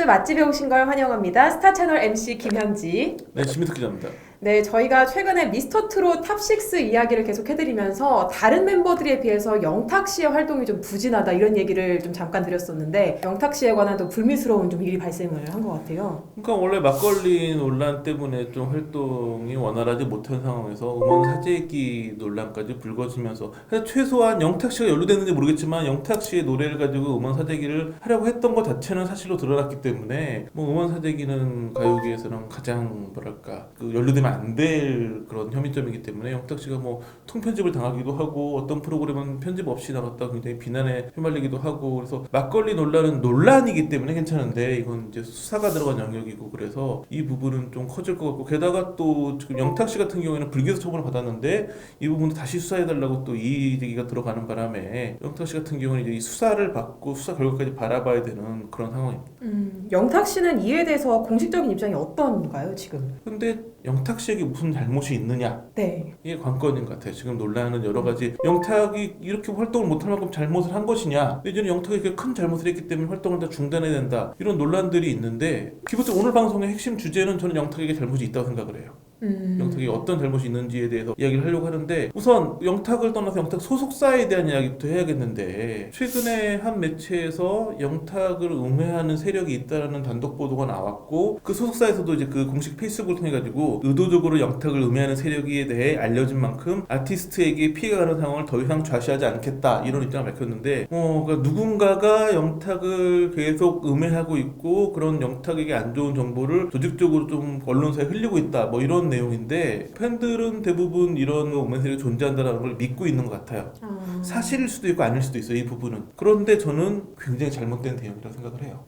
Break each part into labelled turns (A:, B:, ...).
A: 맛집에 오신 걸 환영합니다. 스타채널 MC 김현지.
B: 네, 지민특 기자입니다.
A: 네, 저희가 최근에 미스터트롯 탑6 이야기를 계속 해드리면서 다른 멤버들에 비해서 영탁 씨의 활동이 좀 부진하다 이런 얘기를 좀 잠깐 드렸었는데 영탁 씨에 관한 또 불미스러운 좀 일이 발생을 한 것 같아요.
B: 그러니까 원래 막걸리 논란 때문에 좀 활동이 원활하지 못한 상황에서 음원 사재기 논란까지 불거지면서 최소한 영탁 씨가 연루됐는지 모르겠지만 영탁 씨의 노래를 가지고 음원 사재기를 하려고 했던 것 자체는 사실로 드러났기 때문에 뭐 음원 사재기는 가요계에서는 가장 뭐랄까 그 연루되면 안 될 그런 혐의점이기 때문에 영탁 씨가 뭐 통편집을 당하기도 하고 어떤 프로그램은 편집 없이 나갔다 굉장히 비난에 휘말리기도 하고 그래서 막걸리 논란은 논란이기 때문에 괜찮은데 이건 이제 수사가 들어간 영역이고 그래서 이 부분은 좀 커질 것 같고 게다가 또 지금 영탁 씨 같은 경우에는 불기소 처분을 받았는데 이 부분도 다시 수사해달라고 또 이 얘기가 들어가는 바람에 영탁 씨 같은 경우는 이제 이 수사를 받고 수사 결과까지 바라봐야 되는 그런 상황입니다.
A: 영탁 씨는 이에 대해서 공식적인 입장이 어떤가요, 지금?
B: 근데 영탁 씨에게 무슨 잘못이 있느냐?
A: 네.
B: 이게 관건인 것 같아요. 지금 논란은 여러 가지 영탁이 이렇게 활동을 못할 만큼 잘못을 한 것이냐 내지는 영탁이 이렇게 큰 잘못을 했기 때문에 활동을 다 중단해야 된다 이런 논란들이 있는데 기본적으로 오늘 방송의 핵심 주제는 저는 영탁에게 잘못이 있다고 생각을 해요. 영탁이 어떤 잘못이 있는지에 대해서 이야기를 하려고 하는데 우선 영탁을 떠나서 영탁 소속사에 대한 이야기부터 해야겠는데 최근에 한 매체에서 영탁을 음해하는 세력이 있다는 단독 보도가 나왔고 그 소속사에서도 이제 그 공식 페이스북을 통해 가지고 의도적으로 영탁을 음해하는 세력에 대해 알려진 만큼 아티스트에게 피해가 가는 상황을 더 이상 좌시하지 않겠다 이런 입장을 밝혔는데 그러니까 누군가가 영탁을 계속 음해하고 있고 그런 영탁에게 안 좋은 정보를 조직적으로 좀 언론사에 흘리고 있다 뭐 이런 내용인데 팬들은 대부분 이런 음해 세력이 존재한다는 걸 믿고 있는 것 같아요. 사실일 수도 있고 아닐 수도 있어요 이 부분은. 그런데 저는 굉장히 잘못된 대응이라고 생각을 해요.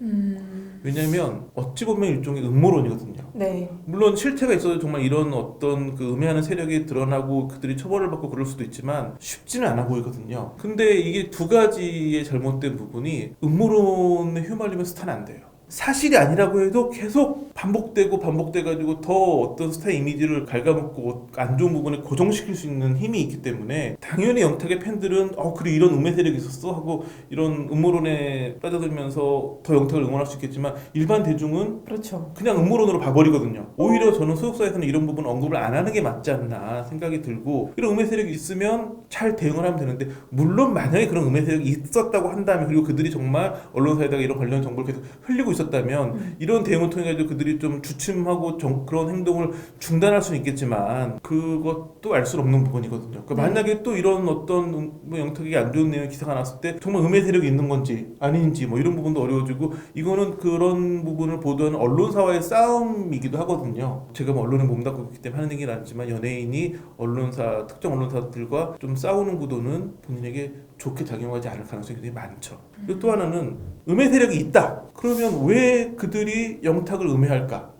B: 왜냐하면 어찌 보면 일종의 음모론이거든요.
A: 네.
B: 물론 실체가 있어도 정말 이런 어떤 그 음해하는 세력이 드러나고 그들이 처벌을 받고 그럴 수도 있지만 쉽지는 않아 보이거든요. 근데 이게 두 가지의 잘못된 부분이 음모론에 휘말리면 스타는 안 돼요. 사실이 아니라고 해도 계속 반복돼가지고 더 어떤 스타의 이미지를 갉아먹고 안 좋은 부분을 고정시킬 수 있는 힘이 있기 때문에 당연히 영탁의 팬들은 그래 이런 음해 세력이 있었어 하고 이런 음모론에 빠져들면서 더 영탁을 응원할 수 있겠지만 일반 대중은
A: 그렇죠.
B: 그냥 음모론으로 봐버리거든요. 오히려 저는 소속사에서는 이런 부분 언급을 안 하는 게 맞지 않나 생각이 들고 이런 음해 세력이 있으면 잘 대응을 하면 되는데 물론 만약에 그런 음해 세력이 있었다고 한다면 그리고 그들이 정말 언론사에다가 이런 관련 정보를 계속 흘리고 있었다면 이런 대응을 통해 가지고 그들이 좀 주춤하고 그런 행동을 중단할 수는 있겠지만 그것도 알 수 없는 부분이거든요. 그러니까 만약에 또 이런 어떤 뭐 영탁에게 안 좋은 내용의 기사가 났을 때 정말 음해 세력이 있는 건지 아닌지 뭐 이런 부분도 어려워지고 이거는 그런 부분을 보도하는 언론사와의 싸움이기도 하거든요. 제가 뭐 언론에 몸담고 있기 때문에 하는 얘기는 아니지만 연예인이 특정 언론사들과 좀 싸우는 구도는 본인에게 좋게 작용하지 않을 가능성이 굉장히 많죠. 그리고 또 하나는 음해 세력이 있다. 그러면 왜 그들이 영탁을 음해할까?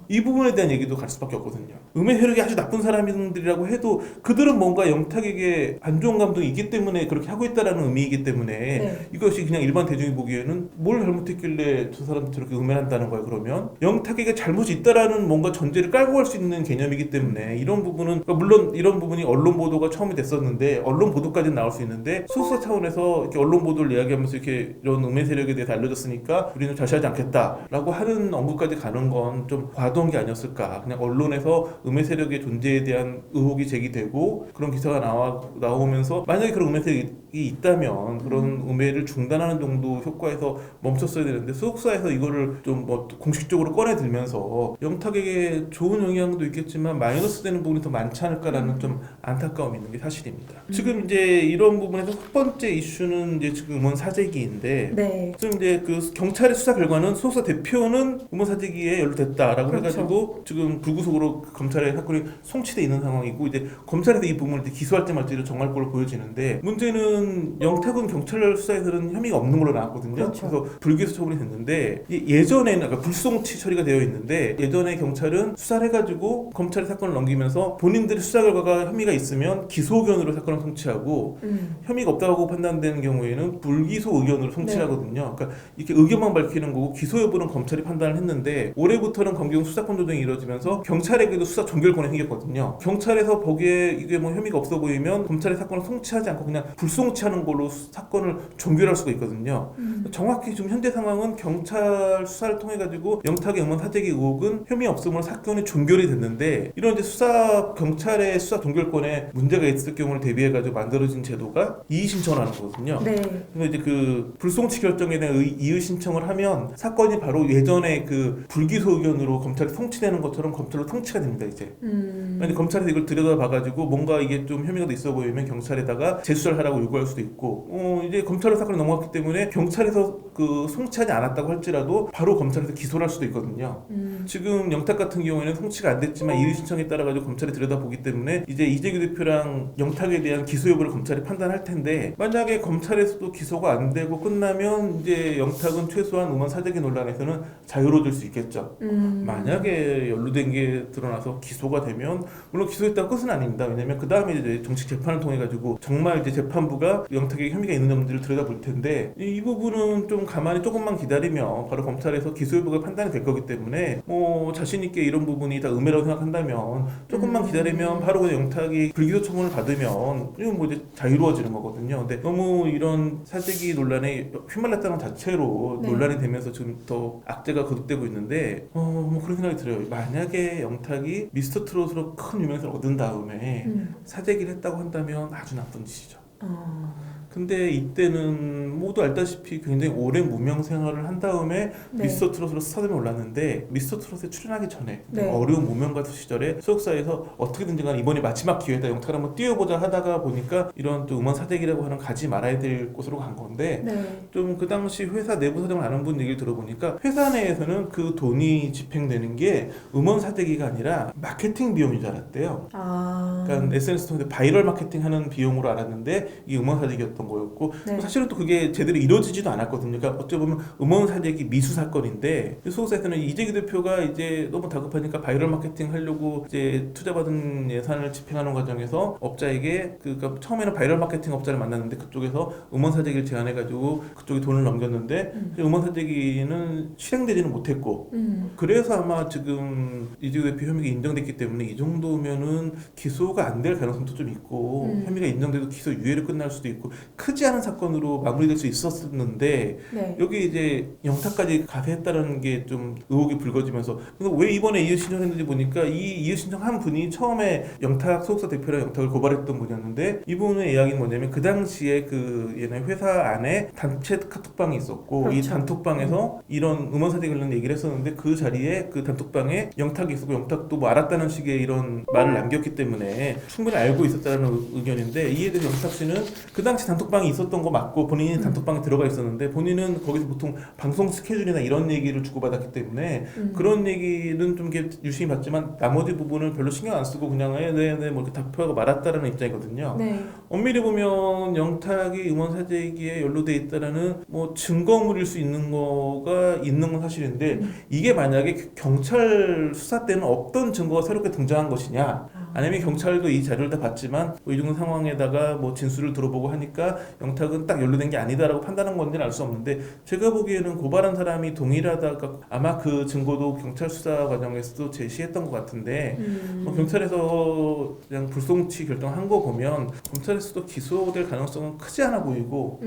B: 이 부분에 대한 얘기도 갈 수밖에 없거든요. 음해 세력이 아주 나쁜 사람들이라고 해도 그들은 뭔가 영탁에게 안 좋은 감동이 있기 때문에 그렇게 하고 있다라는 의미이기 때문에
A: 네.
B: 이것이 그냥 일반 대중이 보기에는 뭘 잘못했길래 저 사람들 저렇게 음해한다는 거예요. 그러면 영탁에게 잘못이 있다라는 뭔가 전제를 깔고 갈 수 있는 개념이기 때문에 이런 부분은 물론 이런 부분이 언론 보도가 처음이 됐었는데 언론 보도까지는 나올 수 있는데 소속사 차원에서 이렇게 언론 보도를 이야기하면서 이렇게 이런 음해 세력에 대해서 알려졌으니까 우리는 좌시하지 않겠다라고 하는 언급까지 가는 건 좀 과도한 게 아니었을까. 그냥 언론에서 음해 세력의 존재에 대한 의혹이 제기되고 그런 기사가 나오면서 만약에 그런 음해 세력이 있다면 그런 음해를 중단하는 정도 효과에서 멈췄어야 되는데 소속사에서 이거를 좀 뭐 공식적으로 꺼내들면서 영탁에게 좋은 영향도 있겠지만 마이너스 되는 부분이 더 많지 않을까라는 좀 안타까움이 있는 게 사실입니다. 지금 이제 이런 부분에서 첫 번째 이슈는 이제 지금 음원 사재기인데
A: 네.
B: 지금 이제 그 경찰의 수사 결과는 소속사 대표는 음원 사재기에 연루됐다라고
A: 그렇죠.
B: 해가지고 지금 불구속으로 검찰의 사건이 송치돼 있는 상황이고 이제 검찰에서 이 부분을 이제 기소할지 말지를 정할 걸로 보여지는데 문제는 영탁은 경찰 수사에서는 혐의가 없는 걸로 나왔거든요.
A: 그렇죠.
B: 그래서 불기소 처분이 됐는데 예전에는 그러니까 불송치 처리가 되어 있는데 예전에 경찰은 수사를 해가지고 검찰의 사건을 넘기면서 본인들의 수사 결과가 혐의가 있으면 기소 의견으로 사건을 송치하고 혐의가 없다고 판단되는 경우에는 불기소 의견으로 송치하거든요. 그러니까 이렇게 의견만 밝히는 거고 기소 여부는 검찰이 판단을 했는데 올해부터는 검경 수사권 조정이 이루어지면서 경찰에게도 수사 종결권이 생겼거든요. 경찰에서 보기에 이게 뭐 혐의가 없어 보이면 검찰의 사건을 송치하지 않고 그냥 불송치 불송치하는 걸로 사건을 종결할 수가 있거든요. 정확히 지금 현재 상황은 경찰 수사를 통해 가지고 영탁의 음원 사재기 의혹은 혐의 없음으로 사건이 종결이 됐는데, 이런 이제 경찰의 수사 종결권에 문제가 있을 경우를 대비해 가지고 만들어진 제도가 이의 신청을 하는 거거든요.
A: 네.
B: 그래서 이제 그 불송치 결정에 대한 이의 신청을 하면 사건이 바로 예전에 그 불기소 의견으로 검찰에 송치되는 것처럼 검찰로 통치가 됩니다. 이제 만약 검찰에서 이걸 들여다봐가지고 뭔가 이게 좀 혐의가 있어 보이면 경찰에다가 재수사를 하라고 요구할 수도 있고, 이제 검찰로 사건이 넘어갔기 때문에 경찰에서 그 송치하지 않았다고 할지라도 바로 검찰에서 기소를 할 수도 있거든요. 지금 영탁 같은 경우에는 송치가 안 됐지만 이의 신청에 따라 가지고 검찰이 들여다보기 때문에 이제 이재규 대표랑 영탁에 대한 기소 여부를 검찰이 판단할 텐데, 만약에 검찰에서도 기소가 안 되고 끝나면 이제 영탁은 최소한 음원 사재기 논란에서는 자유로워질 수 있겠죠. 만약에 연루된 게 드러나서 기소가 되면, 물론 기소했다고 끝은 아닙니다. 왜냐면 그 다음에 이제 정식 재판을 통해 가지고 정말 이제 재판부가 영탁에게 혐의가 있는 점들을 들여다볼 텐데, 이 부분은 좀 가만히 조금만 기다리면 바로 검찰에서 기소 여부가 판단이 될 거기 때문에 뭐 자신 있게 이런 부분이 다 음해라고 생각한다면 조금만 기다리면 바로 그 영탁이 불기소 처분을 받으면 이건 뭐 이제 자유로워지는 거거든요. 근데 너무 이런 사재기 논란에 휘말렸다는 자체로
A: 네.
B: 논란이 되면서 지금 더 악재가 거듭되고 있는데, 뭐 그런 생각이 들어요. 만약에 영탁이 미스터 트롯으로 큰 유명세를 얻은 다음에 사재기를 했다고 한다면 아주 나쁜 짓이죠. 근데 이때는 모두 알다시피 굉장히 오랜 무명 생활을 한 다음에
A: 네.
B: 미스터 트롯으로 스타덤에 올랐는데, 미스터 트롯에 출연하기 전에
A: 네.
B: 어려운 무명 가수 시절에 소속사에서 어떻게든지 간에 이번이 마지막 기회다, 영탁을 한번 띄워보자 하다가 보니까 이런 또 음원 사재기라고 하는 가지 말아야 될 곳으로 간 건데,
A: 네.
B: 좀 그 당시 회사 내부 사정을 아는 분 얘기를 들어보니까 회사 내에서는 그 돈이 집행되는 게 음원 사재기가 아니라 마케팅 비용인 줄 알았대요. 그러니까 SNS 통해서 바이럴 마케팅 하는 비용으로 알았는데 이게 음원 사재기였던 거였고,
A: 네.
B: 사실은 또 그게 제대로 이루어지지도 않았거든요. 그러니까 어찌 보면 음원 사재기 미수 사건인데, 소속사에서는 이재규 대표가 이제 너무 다급하니까 바이럴 마케팅 하려고 이제 투자받은 예산을 집행하는 과정에서 업자에게 그러니까 처음에는 바이럴 마케팅 업자를 만났는데 그쪽에서 음원 사재기를 제안해가지고 그쪽에 돈을 넘겼는데 음원 사재기는 실행되지는 못했고, 그래서 아마 지금 이재규 대표 혐의가 인정됐기 때문에 이 정도면은 기소가 안 될 가능성도 좀 있고, 혐의가 인정돼도 기소 유예로 끝날 수도 있고, 크지 않은 사건으로 마무리될 수 있었는데
A: 네.
B: 여기 이제 영탁까지 가세했다는 게 좀 의혹이 불거지면서, 그래서 왜 이번에 이의 신청했는지 보니까 이 이의 신청한 분이 처음에 영탁 소속사 대표랑 영탁을 고발했던 분이었는데, 이분의 이야기는 뭐냐면 그 당시에 그 얘네 회사 안에 단체 카톡방이 있었고,
A: 그렇죠.
B: 이 단톡방에서 이런 음원 사재 관련 얘기를 했었는데 그 자리에 그 단톡방에 영탁이 있었고, 영탁도 뭐 알았다는 식의 이런 말을 남겼기 때문에 충분히 알고 있었다는 의견인데, 이에 대해서 영탁 씨는 그 당시 단톡방이 있었던 거 맞고 본인이 단톡방에 들어가 있었는데, 본인은 거기서 보통 방송 스케줄이나 이런 얘기를 주고받았기 때문에 그런 얘기는 좀 이렇게 유심히 봤지만 나머지 부분은 별로 신경 안 쓰고 그냥 네네 뭐 이렇게 답변하고 말았다라는 입장이거든요.
A: 네.
B: 엄밀히 보면 영탁이 음원 사재기에 연루돼 있다라는 뭐 증거물일 수 있는 거가 있는 건 사실인데, 이게 만약에 경찰 수사 때는 없던 증거가 새롭게 등장한 것이냐, 아니면 경찰도 이 자료를 다 봤지만 뭐 이 정도 상황에다가 뭐 진술을 들어보고 하니까 영탁은 딱 연루된 게 아니다라고 판단한 건지는 알 수 없는데, 제가 보기에는 고발한 사람이 동일하다가 아마 그 증거도 경찰 수사 과정에서도 제시했던 것 같은데, 뭐 경찰에서 그냥 불송치 결정한 거 보면 검찰에서도 기소될 가능성은 크지 않아 보이고,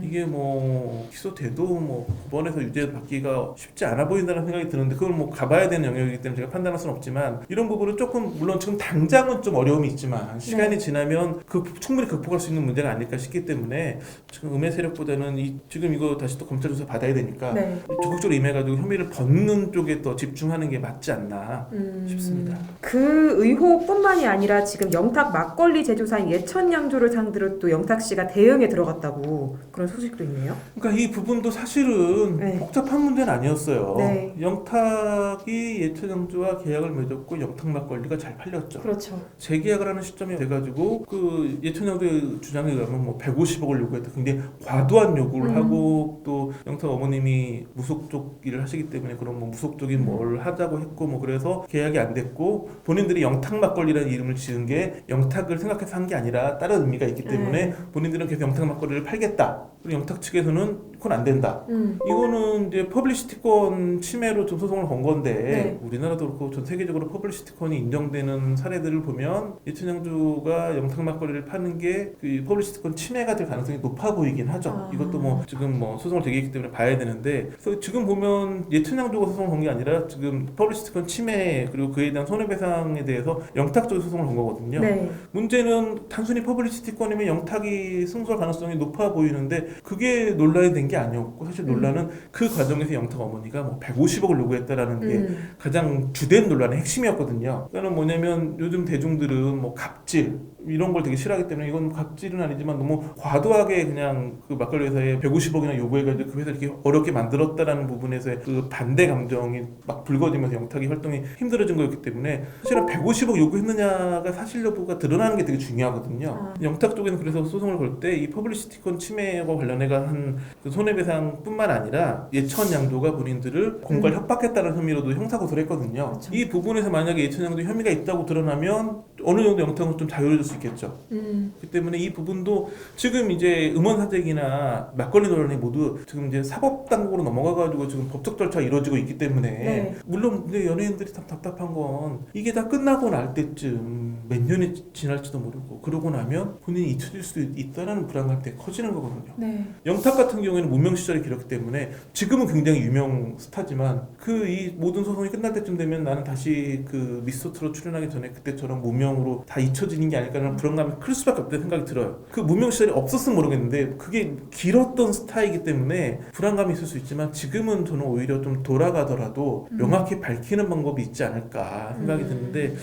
B: 이게 뭐 기소돼도 뭐 법원에서 유죄 받기가 쉽지 않아 보인다는 생각이 드는데, 그건 뭐 가봐야 되는 영역이기 때문에 제가 판단할 수는 없지만, 이런 부분은 조금 물론 지금 당장은 좀 어려움이 있지만 시간이 지나면 충분히 극복할 수 있는 문제가 아닐까 싶기 때문에, 지금 음해 세력보다는 지금 이거 다시 또 검찰 조사 받아야 되니까 적극적으로 임해가지고 혐의를 벗는 쪽에 더 집중하는 게 맞지 않나 싶습니다.
A: 그 의혹뿐만이 아니라 지금 영탁 막걸리 제조사인 예천양조를 상대로 또 영탁 씨가 대응에 들어갔다고 그런 소식도 있네요.
B: 그러니까 이 부분도 사실은 복잡한 문제는 아니었어요.
A: 네.
B: 영탁이 예천양조와 계약을 맺었고 영탁 막걸리가 잘 팔렸죠.
A: 그렇죠.
B: 재계약을 하는 시점이 돼가지고 그 예천양조의 주장에 의하면 뭐 150억을 요구했다. 굉장히 과도한 요구를 하고, 또 영탁 어머님이 무속적 일을 하시기 때문에 그런 뭐 무속적인 뭘 하자고 했고, 뭐 그래서 계약이 안 됐고, 본인들이 영탁 막걸리라는 이름을 지은 게 영탁을 생각해서 한 게 아니라 다른 의미가 있기 때문에 본인들은 계속 영탁 막걸리를 팔겠다. 그리고 영탁 측에서는 그건 안 된다. 이거는 이제 퍼블리시티권 침해로 좀 소송을 건 건데
A: 네.
B: 우리나라도 그렇고 전 세계적으로 퍼블리시티권이 인정되는 사례들을 보면 예천양조가 영탁 막걸리를 파는 게 그 퍼블리시티권 침해가 될 가능성이 높아 보이긴 하죠. 이것도 뭐 지금 뭐 소송을 제기했기 때문에 봐야 되는데 그래서 지금 보면 예천양조가 소송을 건 게 아니라 지금 퍼블리시티권 침해 그리고 그에 대한 손해배상에 대해서 영탁 쪽이 소송을 건 거거든요.
A: 네.
B: 문제는 단순히 퍼블리시티권이면 영탁이 승소할 가능성이 높아 보이는데 그게 논란이 된 게 아니었고 사실 논란은 그 과정에서 영탁 어머니가 뭐 150억을 요구했다라는 게 가장 주된 논란의 핵심이었거든요. 그러니까 뭐냐면 요즘 대중들은 뭐 갑질 이런 걸 되게 싫어하기 때문에 이건 갑질은 아니지만 너무 과도하게 그냥 그 막걸리 회사에 150억이나 요구해가지고 그 회사를 이렇게 어렵게 만들었다라는 부분에서의 그 반대 감정이 막 불거지면서 영탁이 활동이 힘들어진 거였기 때문에 사실은 150억 요구했느냐가 사실 여부가 드러나는 게 되게 중요하거든요. 영탁 쪽에는 그래서 소송을 걸 때 이 퍼블리시티권 침해와 관련해가 한 그 손해배상뿐만 아니라 예천양조가 본인들을 공갈 협박했다는 혐의로도 형사고소를 했거든요.
A: 그렇죠.
B: 이 부분에서 만약에 예천양조 혐의가 있다고 드러나면 어느 정도 영탁은 좀 자유로워질 수 있겠죠. 그렇기 때문에 이 부분도 지금 이제 음원사택이나 막걸리 논란이 모두 지금 이제 사법당국으로 넘어가가지고 지금 법적 절차가 이루어지고 있기 때문에
A: 네.
B: 물론 이제 연예인들이 참 답답한 건 이게 다 끝나고 날 때쯤 몇 년이 지날지도 모르고 그러고 나면 본인이 잊혀질 수도 있다는 불안감이 되게 커지는 거거든요.
A: 네.
B: 영탁 같은 경우에는 무명 시절이 길었기 때문에 지금은 굉장히 유명 스타지만 그 이 모든 소송이 끝날 때쯤 되면 나는 다시 그 미스터트롯 출연하기 전에 그때처럼 무명으로 다 잊혀지는 게 아닐까라는 불안감이 클 수밖에 없다는 생각이 들어요. 그 무명 시절이 없었으면 모르겠는데 그게 길었던 스타이기 때문에 불안감이 있을 수 있지만 지금은 저는 오히려 좀 돌아가더라도 명확히 밝히는 방법이 있지 않을까 생각이 드는데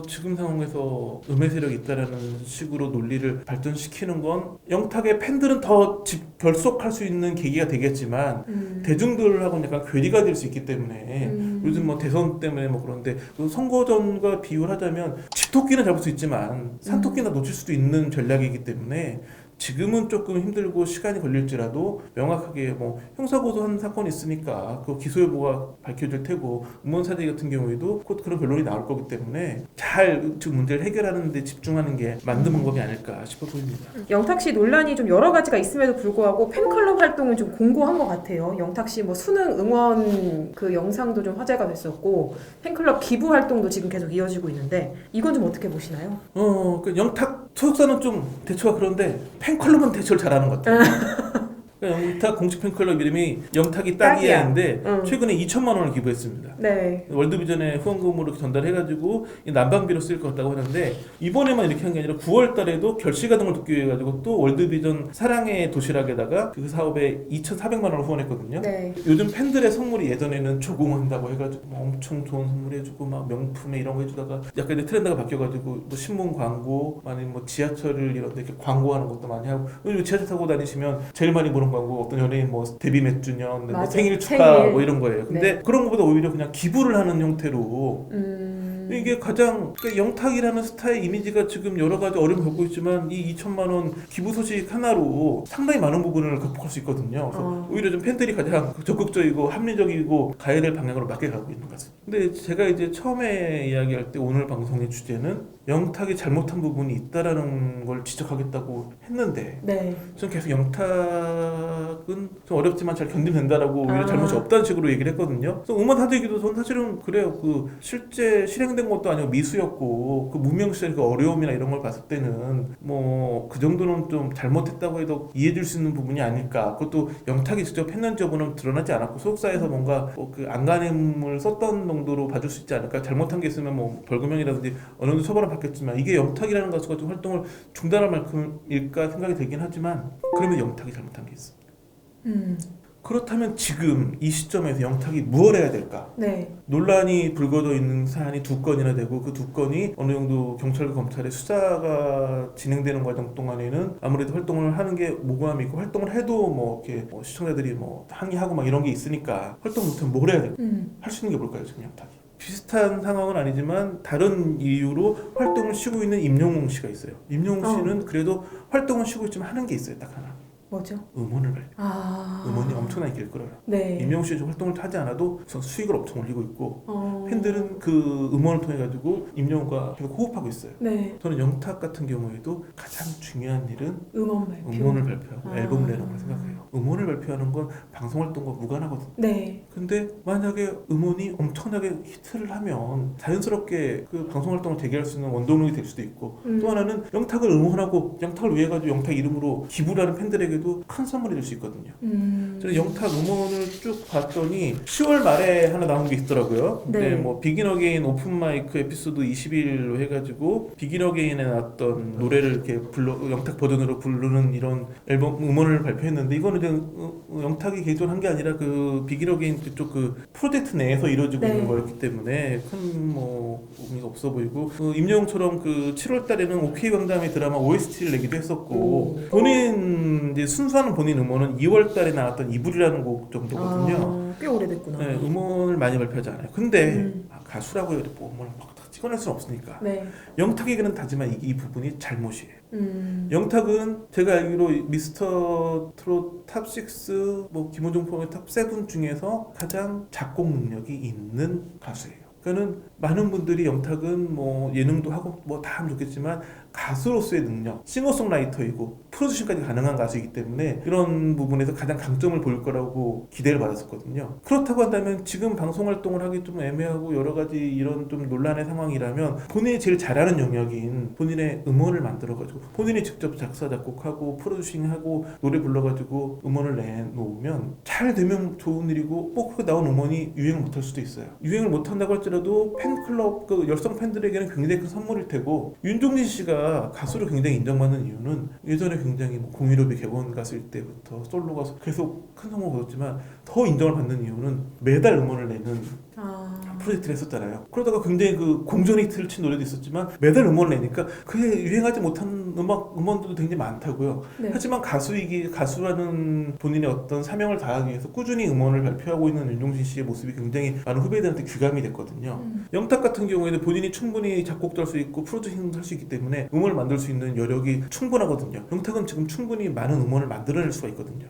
B: 지금 상황에서 음해 세력이 있다라는 식으로 논리를 발전시키는 건 영탁의 팬들은 더 결속할 수 있는 계기가 되겠지만 대중들하고는 약간 괴리가 될 수 있기 때문에 요즘 뭐 대선 때문에 뭐 그런데 선거전과 비유를 하자면 집토끼는 잡을 수 있지만 산토끼나 놓칠 수도 있는 전략이기 때문에 지금은 조금 힘들고 시간이 걸릴지라도 명확하게 뭐 형사고소한 사건이 있으니까 그 기소 여부가 밝혀질 테고 음원사제 같은 경우에도 곧 그런 결론이 나올 거기 때문에 잘 지금 문제를 해결하는 데 집중하는 게 맞는 방법이 아닐까 싶어 보입니다.
A: 영탁 씨 논란이 좀 여러 가지가 있음에도 불구하고 팬클럽 활동은 좀 공고한 것 같아요. 영탁 씨 뭐 수능 응원 그 영상도 좀 화제가 됐었고 팬클럽 기부 활동도 지금 계속 이어지고 있는데 이건 좀 어떻게 보시나요?
B: 그 영탁 소속사는 좀 대처가 그런데 팬클럽은 대처를 잘하는 것 같아요. 영탁 공식 팬클럽 이름이 영탁이 딱이야인데 최근에 2천만 원을 기부했습니다.
A: 네.
B: 월드비전에 후원금으로 전달해가지고 난방비로 쓰일 것 같다고 하는데 이번에만 이렇게 한 게 아니라 9월 달에도 결실가등을 돕기 위해 가지고 또 월드비전 사랑의 도시락에다가 그 사업에 2,400만 원을 후원했거든요.
A: 네.
B: 요즘 팬들의 선물이 예전에는 조공한다고 해가지고 뭐 엄청 좋은 선물 해주고 막 명품에 이런 거 해주다가 약간 이제 트렌드가 바뀌어가지고 뭐 신문 광고 아니면 뭐 지하철을 이런 데 이렇게 광고하는 것도 많이 하고 요즘 지하철 타고 다니시면 제일 많이 보는 광고 어떤 연예인 뭐 데뷔 몇 주년 뭐 생일 축하
A: 생일.
B: 뭐 이런 거예요. 근데
A: 네.
B: 그런 것보다 오히려 그냥 기부를 하는 형태로 이게 가장 그러니까 영탁이라는 스타의 이미지가 지금 여러 가지 어려움을 겪고 있지만 이 2천만 원 기부 소식 하나로 상당히 많은 부분을 극복할 수 있거든요. 그래서 오히려 좀 팬들이 가장 적극적이고 합리적이고 가야 될 방향으로 맞게 가고 있는 것 같습니다. 근데 제가 이제 처음에 이야기할 때 오늘 방송의 주제는 영탁이 잘못한 부분이 있다라는 걸 지적하겠다고 했는데
A: 네.
B: 저는 계속 영탁은 좀 어렵지만 잘 견디면 된다라고 오히려 잘못이 없다는 식으로 얘기를 했거든요. 그래서 음원 사재기도 전 사실은 그래요. 그 실제 실행된 것도 아니고 미수였고 그 무명 시절 그 어려움이나 이런 걸 봤을 때는 뭐 그 정도는 좀 잘못했다고 해도 이해해줄 수 있는 부분이 아닐까. 그것도 영탁이 직접 했는지 여부는 드러나지 않았고 소속사에서 뭔가 그 안간힘을 썼던 정도로 봐줄 수 있지 않을까. 잘못한 게 있으면 뭐 벌금형이라든지 어느 정도 처벌은 받겠지만 이게 영탁이라는 가수가 좀 활동을 중단할 만큼일까 생각이 들긴 하지만 그러면 영탁이 잘못한 게 있어. 그렇다면 지금 이 시점에서 영탁이 무엇을 해야 될까?
A: 네.
B: 논란이 불거져 있는 사안이 2건이나 되고 그 2건이 어느 정도 경찰과 검찰의 수사가 진행되는 과정 동안에는 아무래도 활동을 하는 게 모호함이 있고 활동을 해도 뭐 이렇게 뭐 시청자들이 뭐 항의하고 막 이런 게 있으니까 활동 못하면 뭘 해야 될까? 할 수 있는 게 뭘까요, 지금 영탁이? 비슷한 상황은 아니지만 다른 이유로 활동을 쉬고 있는 임영웅 씨가 있어요. 임영웅 씨는 그래도 활동을 쉬고 있지만 하는 게 있어요, 딱 하나.
A: 뭐죠?
B: 음원을 발표. 음원이 엄청나게 길 거예요.
A: 네.
B: 임영웅 씨 활동을 하지 않아도 수익을 엄청 올리고 있고 팬들은 그 음원을 통해 가지고 임영웅과 계속 호흡하고 있어요.
A: 네.
B: 저는 영탁 같은 경우에도 가장 중요한 일은
A: 음원 발표.
B: 음원을 발표하고
A: 아.
B: 앨범을 내는 걸 생각해요. 음원을 발표하는 건 방송 활동과 무관하거든요.
A: 네.
B: 근데 만약에 음원이 엄청나게 히트를 하면 자연스럽게 그 방송 활동을 재개할 수 있는 원동력이 될 수도 있고 또 하나는 영탁을 응원하고 영탁을 위해 가지고 영탁 이름으로 기부를 하는 팬들에게도 큰 선물이 될 수 있거든요. 저는 영탁 음원을 쭉 봤더니 10월 말에 하나 나온 게 있더라고요. 근데
A: 네.
B: 뭐 비긴 어게인 오픈 마이크 에피소드 20일로 해가지고 비긴 어게인에 나왔던 노래를 이렇게 영탁 버전으로 부르는 이런 앨범 음원을 발표했는데 이거는 그냥 영탁이 개조한 게 아니라 그 비긴 어게인 그쪽 그 프로젝트 내에서 이루어지고
A: 네.
B: 있는 거였기 때문에 큰 뭐 의미가 없어 보이고 임영웅처럼 그 7월 달에는 OK 강담의 드라마 OST를 내기도 했었고 본인 이제 순수한 본인 음원은 2월 달에 나왔던 이불이라는 곡 정도거든요.
A: 꽤 오래됐구나.
B: 네, 음원을 많이 발표하지 않아요. 근데 가수라고 해도 뭐 음원을 막 찍어낼 수는 없으니까.
A: 네.
B: 영탁에게는 다지만 이 부분이 잘못이에요. 영탁은 제가 알기로 미스터 트롯 탑6 뭐 김호중 포함의 탑7 중에서 가장 작곡 능력이 있는 가수예요. 그러니까는 많은 분들이 영탁은 뭐 예능도 하고 뭐 다 하면 좋겠지만 가수로서의 능력, 싱어송라이터이고 프로듀싱까지 가능한 가수이기 때문에 이런 부분에서 가장 강점을 보일 거라고 기대를 받았었거든요. 그렇다고 한다면 지금 방송 활동을 하기 좀 애매하고 여러 가지 이런 좀 논란의 상황이라면 본인이 제일 잘하는 영역인 본인의 음원을 만들어가지고 본인이 직접 작사 작곡하고 프로듀싱하고 노래 불러가지고 음원을 내놓으면 잘 되면 좋은 일이고 꼭 그 나온 음원이 유행을 못할 수도 있어요. 유행을 못한다고 할지라도 팬클럽 그 열성 팬들에게는 굉장히 큰 선물일 테고 윤종신 씨가 가수로 굉장히 인정받는 이유는 예전에 굉장히 뭐 공유롭이 객원 갔을 때부터 솔로 가수 계속 큰 성공을 거뒀지만 더 인정을 받는 이유는 매달 음원을 내는 프로젝트를 했었잖아요. 그러다가 굉장히 그 공전 히트를 친 노래도 있었지만 매달 음원을 내니까 그게 유행하지 못한 음원들도 굉장히 많다고요.
A: 네.
B: 하지만 가수라는 본인의 어떤 사명을 다하기 위해서 꾸준히 음원을 발표하고 있는 윤종신 씨의 모습이 굉장히 많은 후배들한테 귀감이 됐거든요. 영탁 같은 경우에는 본인이 충분히 작곡도 할 수 있고 프로듀싱도 할 수 있기 때문에 음원을 만들 수 있는 여력이 충분하거든요. 영탁은 지금 충분히 많은 음원을 만들어낼 수가 있거든요.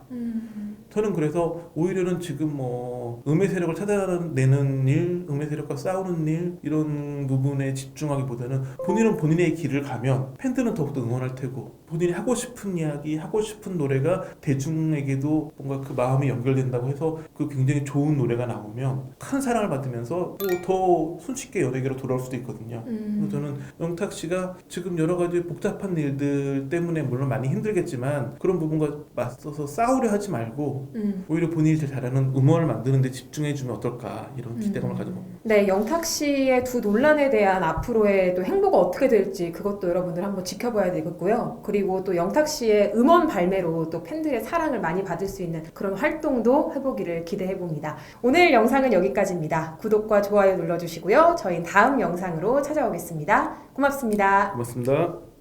B: 저는 그래서 오히려는 지금 뭐 음의 세력을 찾아내는 일, 음의 세력과 싸우는 일 이런 부분에 집중하기보다는 본인은 본인의 길을 가면 팬들은 더욱더 응원할 테고 본인이 하고 싶은 이야기, 하고 싶은 노래가 대중에게도 뭔가 그 마음이 연결된다고 해서 그 굉장히 좋은 노래가 나오면 큰 사랑을 받으면서 더 손쉽게 연예계로 돌아올 수도 있거든요. 그래서 저는 영탁 씨가 지금 여러 가지 복잡한 일들 때문에 물론 많이 힘들겠지만 그런 부분과 맞서서 싸우려 하지 말고 오히려 본인이 제일 잘하는 음원을 만드는 데 집중해주면 어떨까 이런 기대감을 가지고
A: 네, 영탁 씨의 두 논란에 대한 앞으로의 또 행보가 어떻게 될지 그것도 여러분들 한번 지켜봐야 되겠고요. 그리고 또 영탁 씨의 음원 발매로 또 팬들의 사랑을 많이 받을 수 있는 그런 활동도 해보기를 기대해봅니다. 오늘 영상은 여기까지입니다. 구독과 좋아요 눌러주시고요. 저희는 다음 영상으로 찾아오겠습니다. 고맙습니다.
B: 고맙습니다.